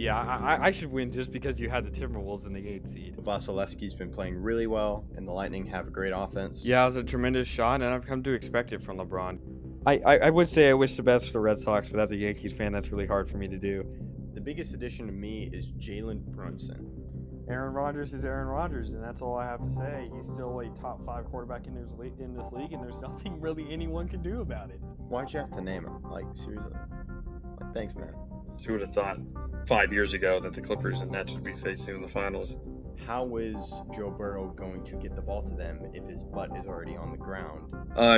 Yeah, I should win just because you had the Timberwolves in the 8th seed. Vasilevsky's been playing really well, and the Lightning have a great offense. Yeah, it was a tremendous shot, and I've come to expect it from LeBron. I would say I wish the best for the Red Sox, but as a Yankees fan, that's really hard for me to do. The biggest addition to me is Jalen Brunson. Aaron Rodgers is Aaron Rodgers, and that's all I have to say. He's still a top 5 quarterback in this league, and there's nothing really anyone can do about it. Why'd you have to name him? Like, seriously? Like, thanks, man. Who would have thought 5 years ago that the Clippers and Nets would be facing in the finals? How is Joe Burrow going to get the ball to them if his butt is already on the ground?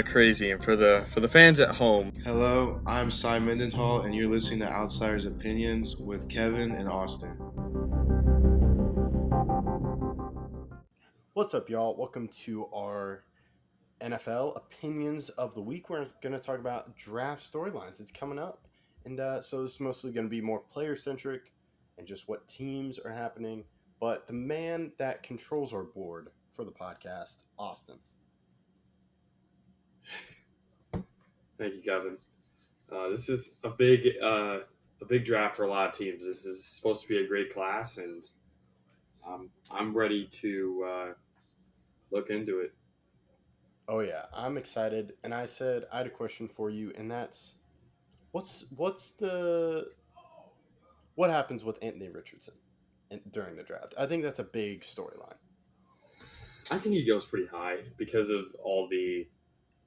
Crazy. And for the fans at home, Hello, I'm Cy Mendenhall, and you're listening to Outsiders Opinions with Kevin and Austin. What's up, y'all? Welcome to our NFL Opinions of the Week. We're going to talk about draft storylines. It's coming up. And so it's mostly going to be more player-centric and just what teams are happening. But the man that controls our board for the podcast, Austin. thank you, Kevin. This is a big draft for a lot of teams. This is supposed to be a great class, and I'm ready to look into it. Oh, yeah. I'm excited. And I said I had a question for you, and that's what happens with Anthony Richardson during the draft? I think that's a big storyline. I think he goes pretty high because of all the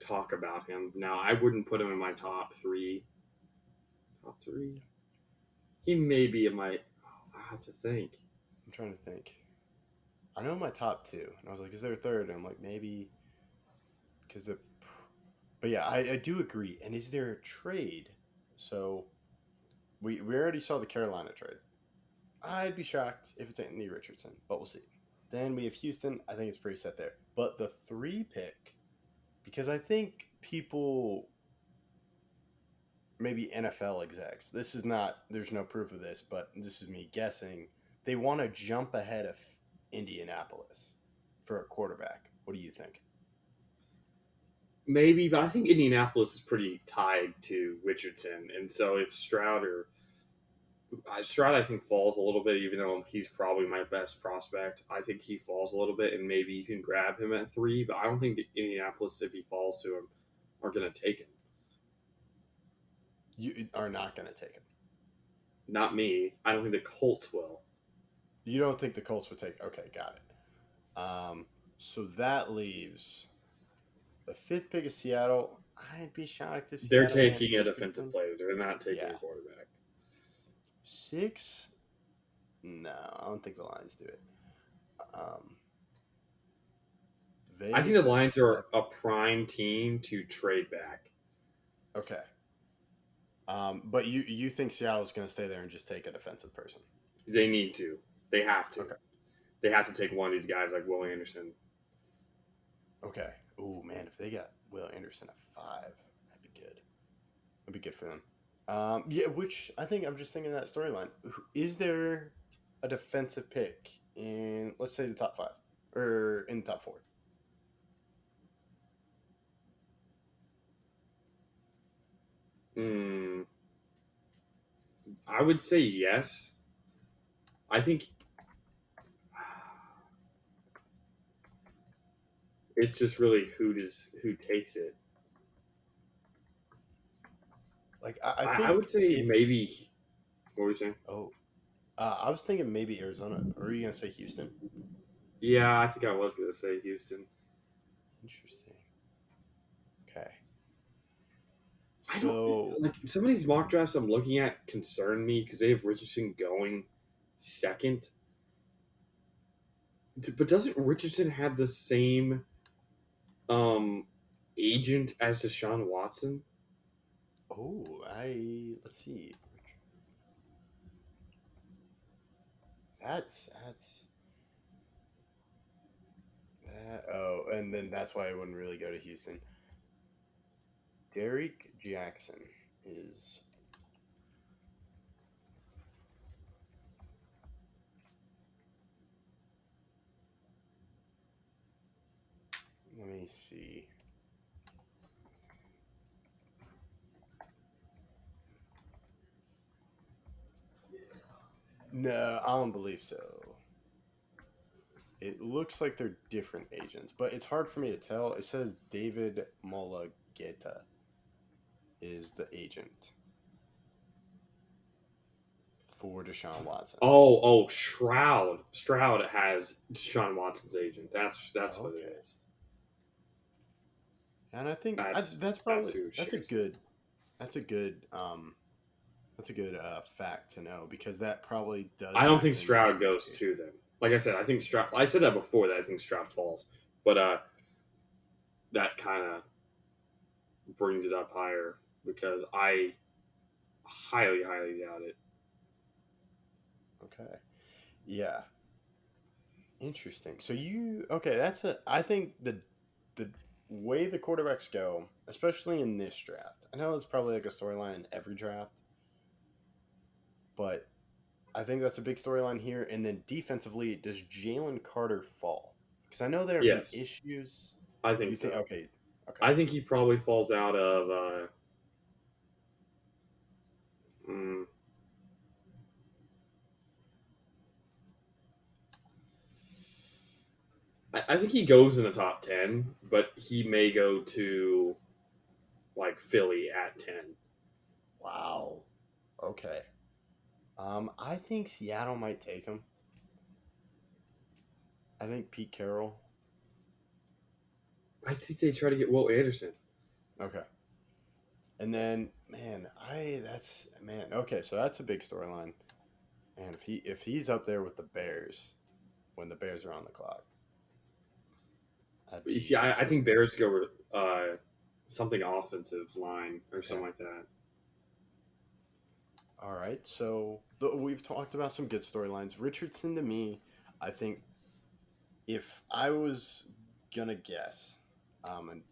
talk about him. Now, I wouldn't put him in my top three. Top three? He may be in my... I have to think. I'm trying to think. I know my top two. And I was like, is there a third? And I'm like, maybe. But yeah, I do agree. And is there a trade? So we already saw the Carolina trade. I'd be shocked if it's Anthony Richardson, but we'll see. Then we have Houston. I think it's pretty set there. But the 3 pick, because I think people, maybe NFL execs, there's no proof of this, but this is me guessing, they want to jump ahead of Indianapolis for a quarterback. What do you think? Maybe, but I think Indianapolis is pretty tied to Richardson. And so if Stroud, I think, falls a little bit, even though he's probably my best prospect. I think he falls a little bit, and maybe you can grab him at 3. But I don't think Indianapolis, if he falls to him, are going to take him. You are not going to take him. Not me. I don't think the Colts will. You don't think the Colts would take? Okay, got it. So that leaves the 5th pick of Seattle. I'd be shocked if They're Seattle taking a defensive player. They're not taking a quarterback. 6? No, I don't think the Lions do it. I think the Lions are a prime team to trade back. Okay. But you think Seattle's going to stay there and just take a defensive person? They need to. They have to. Okay. They have to take one of these guys like Will Anderson. Okay. Ooh, man, if they got Will Anderson at 5, that'd be good. That'd be good for them. Yeah, which I think I'm just thinking that storyline. Is there a defensive pick in, let's say, the top 5 or in the top 4? I would say yes. I think it's just really who takes it. Like I would say maybe. What were you saying? Oh, I was thinking maybe Arizona. Or are you gonna say Houston? Yeah, I think I was gonna say Houston. Interesting. Okay. I don't like some of these mock drafts I'm looking at concern me because they have Richardson going 2nd. But doesn't Richardson have the same agent as Deshaun Watson? Oh, let's see. That's that. Oh, and then that's why I wouldn't really go to Houston. Derek Jackson is. Let me see. No, I don't believe so. It looks like they're different agents, but it's hard for me to tell. It says David Mulugeta is the agent for Deshaun Watson. Oh, Stroud. Stroud has Deshaun Watson's agent. That's what it is. And I think that's a good fact to know, because that probably does. I don't think Stroud goes to them. Like I said, I think Stroud. I said that before, that I think Stroud falls, but that kind of brings it up higher because I highly doubt it. Okay. Yeah. Interesting. So I think the way the quarterbacks go, especially in this draft, I know it's probably like a storyline in every draft, but I think that's a big storyline here. And then defensively, does Jalen Carter fall? Because I know there have been issues. I think so. Okay. I think he probably falls out of. I think he goes in the top 10, but he may go to like Philly at 10. Wow. Okay. I think Seattle might take him. I think Pete Carroll. I think they try to get Will Anderson. Okay. And then, okay, so that's a big storyline. And if he's up there with the Bears when the Bears are on the clock. But you see, I think Bears go with something offensive line or something like that. All right, so we've talked about some good storylines. Richardson, to me, I think if I was gonna guess, and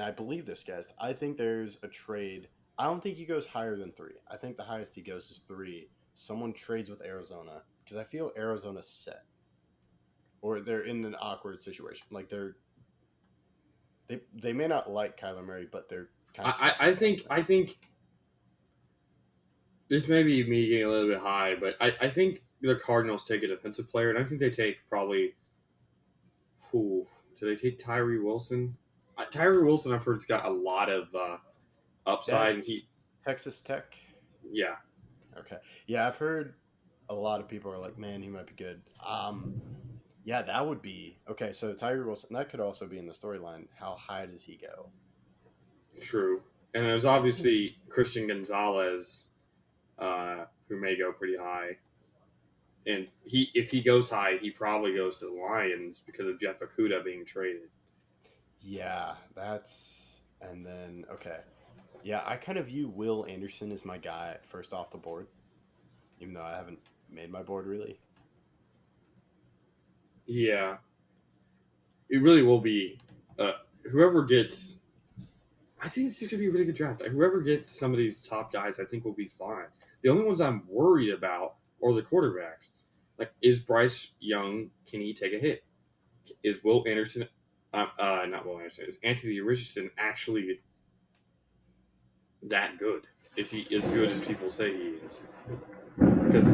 I believe this, guys, I think there's a trade. I don't think he goes higher than 3. I think the highest he goes is 3. Someone trades with Arizona, because I feel Arizona's set, or they're in an awkward situation. Like they may not like Kyler Murray, but they're kind of. I think this may be me getting a little bit high, but I think the Cardinals take a defensive player, and I think they take probably. Do they take Tyree Wilson? Tyree Wilson, I've heard, has got a lot of upside. That's Texas Tech. Yeah. Okay. Yeah, I've heard a lot of people are like, man, he might be good. Yeah, that would be okay. So Tyree Wilson, that could also be in the storyline. How high does he go? True. And there's obviously Christian Gonzalez, who may go pretty high. And if he goes high, he probably goes to the Lions because of Jeff Okudah being traded. Yeah, and then, okay. Yeah, I kind of view Will Anderson as my guy first off the board, even though I haven't made my board really. Yeah. It really will be. Whoever gets. I think this is going to be a really good draft. Whoever gets some of these top guys, I think will be fine. The only ones I'm worried about are the quarterbacks. Like, is Bryce Young, can he take a hit? Is Will Anderson, not Will Anderson, is Anthony Richardson actually that good? Is he as good as people say he is? Because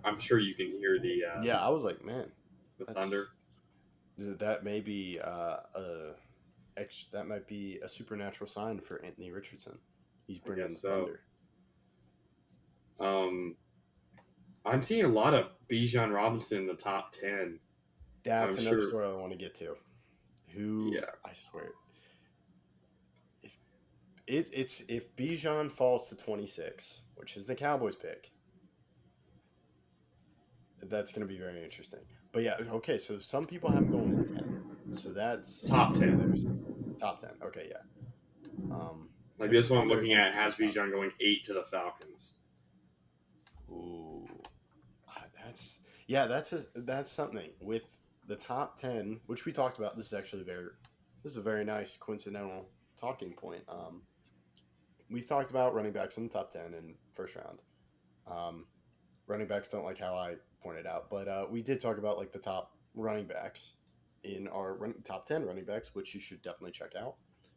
I'm sure you can hear the I was like, man, the thunder. That may be that might be a supernatural sign for Anthony Richardson. He's bringing the thunder. I'm seeing a lot of Bijan Robinson in the top 10. That's another story I want to get to. I swear, if Bijan falls to 26, which is the Cowboys pick, that's going to be very interesting. But yeah, okay, so some people have him going at 10. So that's top 10. Top 10. Okay, yeah. Like this one I'm looking at has Bijan going 8 to the Falcons. Ooh, that's something with the top 10, which we talked about. This is a very nice coincidental talking point. We've talked about running backs in the top 10 in first round. Running backs don't like how I pointed out, but we did talk about like the top running backs in our top 10 running backs, which you should definitely check out.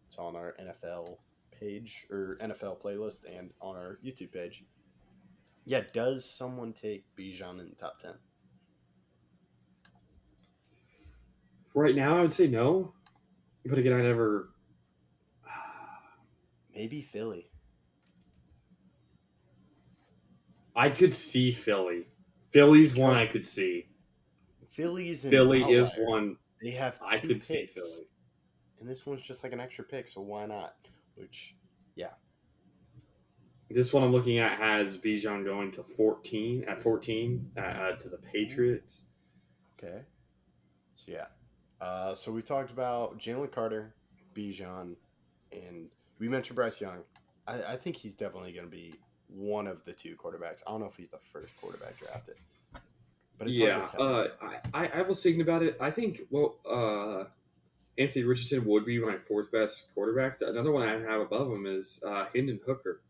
It's on our NFL page or NFL playlist and on our YouTube page. Yeah, does someone take Bijan in the top 10? Right now, I would say no. But again, I never. Maybe Philly. I could see Philly. Philly's one I could see. Philly's an Philly outlier. is one They have I two could see picks, Philly. and this one's just like an extra pick, so why not? Which, yeah. This one I'm looking at has Bijan going to 14 to the Patriots. Okay. So yeah. So we talked about Jalen Carter, Bijan, and we mentioned Bryce Young. I think he's definitely going to be one of the two quarterbacks. I don't know if he's the first quarterback drafted, but it's Yeah, hard to tell. I was thinking about it. I think Anthony Richardson would be my fourth best quarterback. Another one I have above him is Hendon Hooker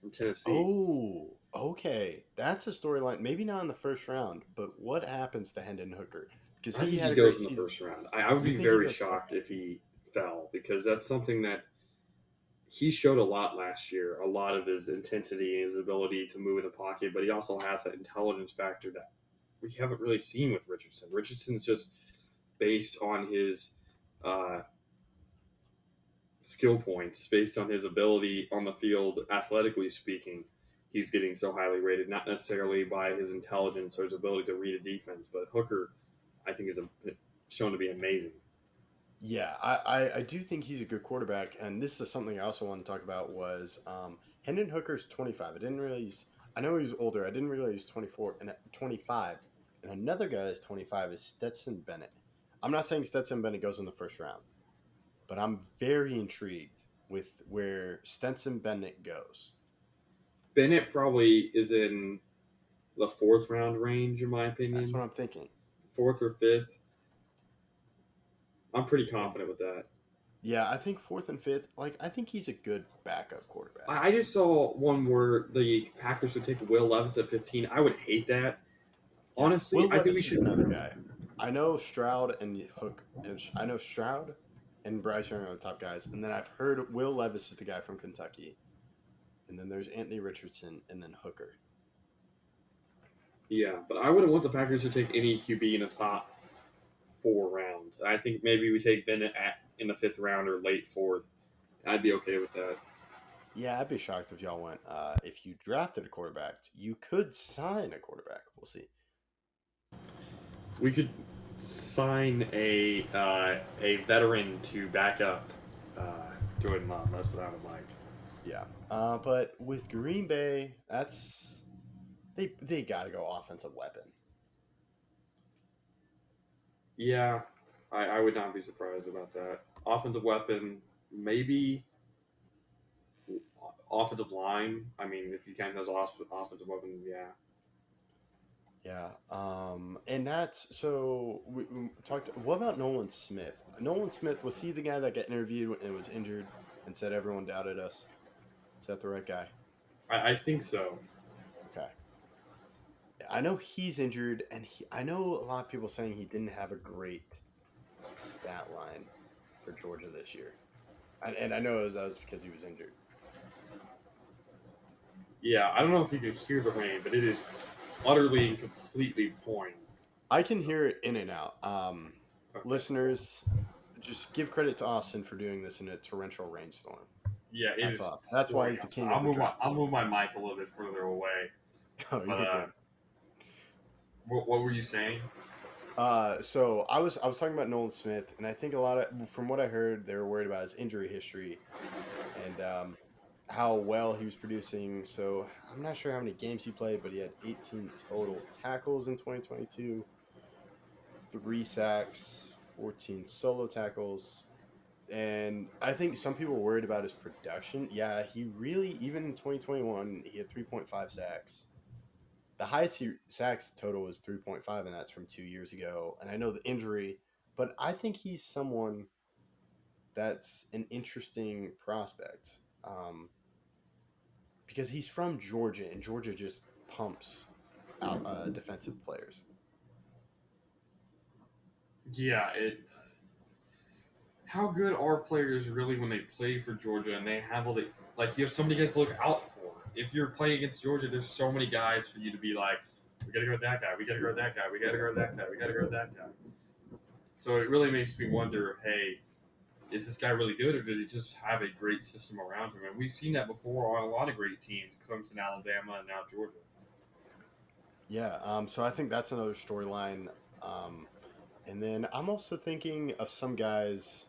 from Tennessee. Oh, okay. That's a storyline. Maybe not in the first round, but what happens to Hendon Hooker? Because I think had he a great goes in the season. first round. I would You be think he very goes shocked first? if he fell because that's something that he showed a lot last year. A lot of his intensity and his ability to move in the pocket, but he also has that intelligence factor that we haven't really seen with Richardson. Richardson's just based on his skill points, based on his ability on the field, athletically speaking. He's getting so highly rated, not necessarily by his intelligence or his ability to read a defense, but Hooker, I think, is shown to be amazing. Yeah, I do think he's a good quarterback, and this is something I also want to talk about was Hendon Hooker's 25. I didn't realize. I know he was older. I didn't realize he was 24 and 25. And another guy that's 25 is Stetson Bennett. I'm not saying Stetson Bennett goes in the first round, but I'm very intrigued with where Stetson Bennett goes. Bennett probably is in the fourth round range, in my opinion. That's what I'm thinking. Fourth or fifth. I'm pretty confident with that. Yeah, I think fourth and fifth. Like, I think he's a good backup quarterback. I just saw one where the Packers would take Will Levis at 15. I would hate that. Honestly, Will I think we Levis should. is another guy. I know Stroud and Hook, and I know Stroud and Bryce Young are the top guys, and then I've heard Will Levis is the guy from Kentucky, and then there's Anthony Richardson, and then Hooker. Yeah, but I wouldn't want the Packers to take any QB in the top 4 rounds. I think maybe we take Bennett in the 5th round or late 4th. I'd be okay with that. Yeah, I'd be shocked if y'all went. If you drafted a quarterback, you could sign a quarterback. We'll see. We could sign a veteran to back up Jordan Love. That's what I would like. Yeah, but with Green Bay, they got to go offensive weapon. Yeah, I would not be surprised about that. Offensive weapon, maybe offensive line. I mean, if you count those offensive weapons, yeah. Yeah, and that's so we talked. What about Nolan Smith? Nolan Smith, was he the guy that got interviewed and was injured and said everyone doubted us? Is that the right guy? I think so. Okay. I know he's injured, and I know a lot of people saying he didn't have a great stat line for Georgia this year, and I know that was because he was injured. Yeah, I don't know if you can hear the rain, but it is utterly and completely pouring. I can hear it in and out. Okay. Listeners, just give credit to Austin for doing this in a torrential rainstorm. Yeah, it That's is. off. That's why he's the king of the draft. I'll move my mic a little bit further away. Oh, you're But, what were you saying? good. So I was talking about Nolan Smith, and I think a lot of, from what I heard, they were worried about his injury history and how well he was producing. So I'm not sure how many games he played, but he had 18 total tackles in 2022, 3 sacks, 14 solo tackles. And I think some people were worried about his production. Yeah, he really, even in 2021, he had 3.5 sacks. The highest sacks total was 3.5, and that's from 2 years ago. And I know the injury, but I think he's someone that's an interesting prospect because he's from Georgia, and Georgia just pumps out defensive players. Yeah, how good are players really when they play for Georgia and they have all the you have so many guys to look out for? if you're playing against Georgia, there's so many guys for you to be like, we got to go with that guy, we got to go with that guy, we got to go with that guy, we got to go with that guy. So it really makes me wonder, hey, is this guy really good, or does he just have a great system around him? And we've seen that before on a lot of great teams, Clemson, Alabama, and now Georgia. Yeah, so I think that's another storyline. And then I'm also thinking of some guys.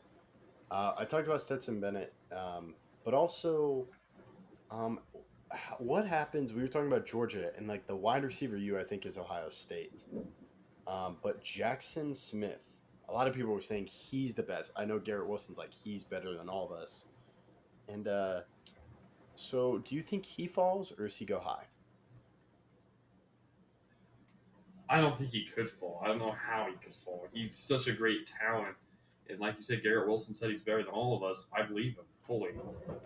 I talked about Stetson Bennett, but also, what happens? We were talking about Georgia, and like the wide receiver I think is Ohio State. But Jackson Smith, a lot of people were saying he's the best. I know Garrett Wilson's like he's better than all of us. And so, do you think he falls, or does he go high? I don't think he could fall. I don't know how he could fall. He's such a great talent. And like you said, Garrett Wilson said he's better than all of us. I believe him fully.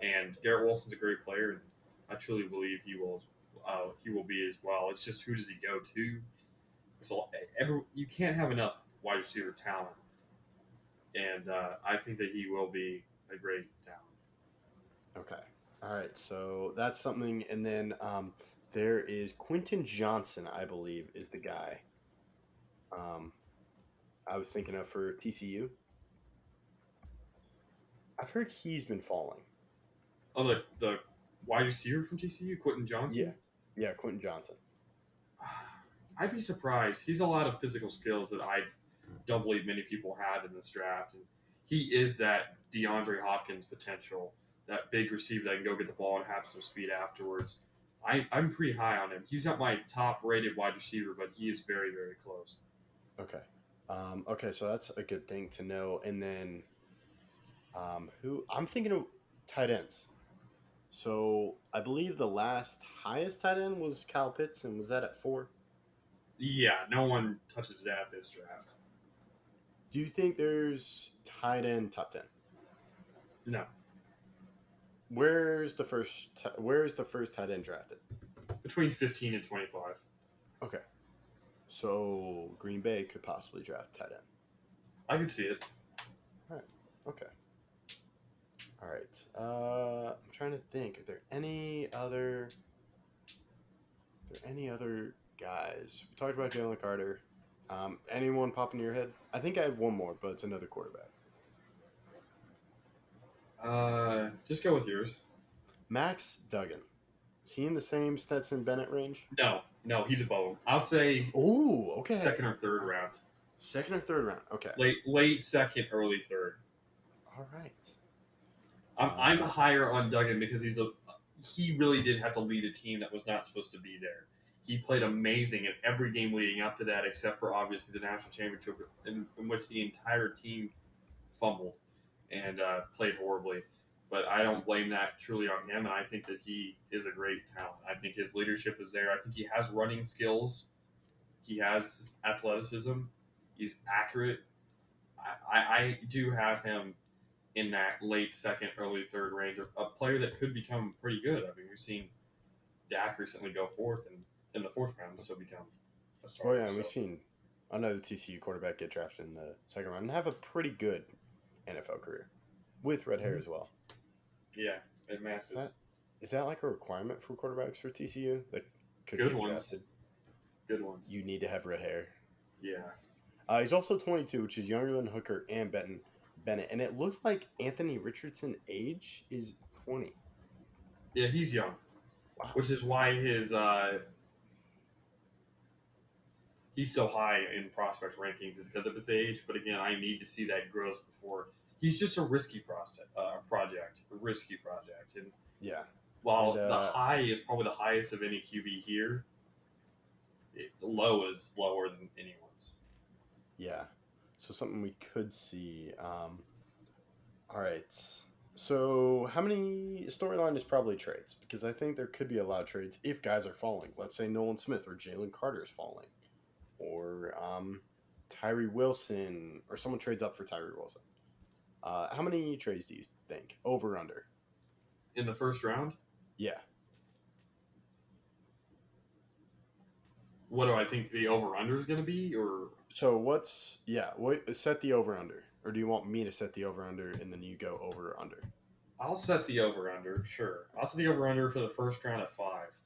And Garrett Wilson's a great player, and I truly believe he will be as well. It's just who does he go to? You can't have enough wide receiver talent. And I think that he will be a great talent. Okay. All right. So that's something. And then there is Quentin Johnson, I believe, is the guy I was thinking of for TCU. I've heard he's been falling. Oh, the wide receiver from TCU, Quentin Johnson? Yeah, Quentin Johnson. I'd be surprised. He's a lot of physical skills that I don't believe many people have in this draft. And he is that DeAndre Hopkins potential, that big receiver that can go get the ball and have some speed afterwards. I'm pretty high on him. He's not my top-rated wide receiver, but he is very, very close. Okay. Okay, so that's a good thing to know. And then who I'm thinking of tight ends. So I believe the last highest tight end was Kyle Pitts, and was that at 4? Yeah, no one touches that this draft. Do you think there's tight end top 10? No. Where's the first tight end drafted? Between 15 and 25. Okay. So Green Bay could possibly draft tight end. I could see it. All right. Okay. All right. I'm trying to think. Are there any other guys? We talked about Jalen Carter. Anyone pop into your head? I think I have one more, but it's another quarterback. Just go with yours. Max Duggan. Is he in the same Stetson Bennett range? No, he's above him. I'll say Oh, okay. second or third round. Second or third round. Okay. Late second, early third. All right. I'm higher on Duggan because he really did have to lead a team that was not supposed to be there. He played amazing in every game leading up to that, except for obviously the national championship, in which the entire team fumbled and played horribly. But I don't blame that truly on him, and I think that he is a great talent. I think his leadership is there. I think he has running skills. He has athleticism. He's accurate. I do have him in that late second, early third range, a player that could become pretty good. I mean, we've seen Dak recently go fourth, and in the fourth round still become a starter. Oh yeah, and we've seen another TCU quarterback get drafted in the second round and have a pretty good NFL career with red hair as well. Yeah, it matches. Is that like a requirement for quarterbacks for TCU that could Good get ones. drafted? Good ones. You need to have red hair. Yeah. He's also 22, which is younger than Hooker and Bennett, and it looks like Anthony Richardson age is 20. Yeah, he's young, Wow. which is why he's so high in prospect rankings. It's because of his age, but again, I need to see that growth before. He's just a risky project, and Yeah. while And, the high is probably the highest of any QB here, the low is lower than anyone's. Yeah. So something we could see. All right. So how many storyline is probably trades? Because I think there could be a lot of trades if guys are falling. Let's say Nolan Smith or Jalen Carter is falling. Or Tyree Wilson, or someone trades up for Tyree Wilson. How many trades do you think? Over, under? In the first round, Yeah. what do I think the over-under is going to be? Or So set the over, under. Or do you want me to set the over, under and then you go over or under? I'll set the over under. Sure, I'll set the over under for the first round at 5.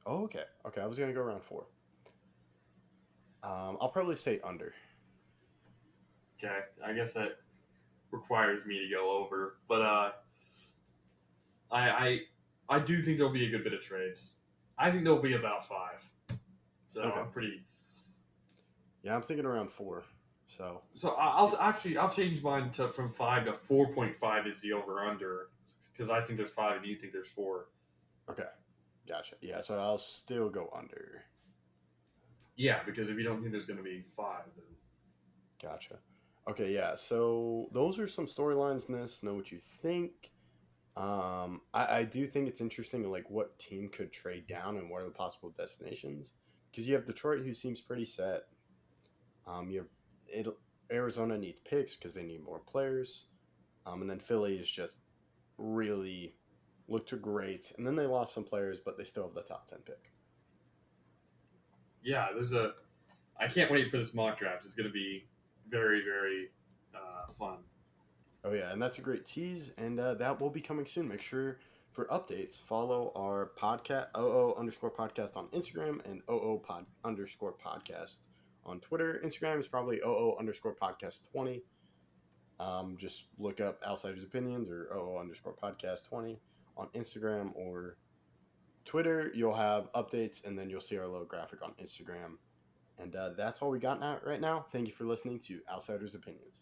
Oh, okay. Okay, I was gonna go around 4. I'll probably say under. Okay, I guess that requires me to go over, but I do think there'll be a good bit of trades. I think there'll be about 5. So Okay. I'm pretty. Yeah, I'm thinking around 4. So So I'll change mine from 5 to 4.5 is the over under because I think there's 5 and you think there's 4. okay, gotcha. Yeah, so I'll still go under. Yeah, because if you don't think there's going to be 5, then Gotcha. Okay, yeah. So those are some storylines in this. Know what you think. I do think it's interesting, like what team could trade down and what are the possible destinations. Because you have Detroit, who seems pretty set. You have Arizona needs picks because they need more players. And then Philly is just really looked great. And then they lost some players, but they still have the top 10 pick. yeah, I can't wait for this mock draft. It's going to be very, very fun. Oh yeah, and that's a great tease, and that will be coming soon. Make sure for updates follow our podcast OO_podcast on Instagram and OO_podcast on Twitter. Instagram is probably OO_podcast 20. Just look up Outsiders Opinions or OO_podcast 20 on Instagram or Twitter. You'll have updates, and then you'll see our little graphic on Instagram. And that's all we got right now. Thank you for listening to Outsiders Opinions.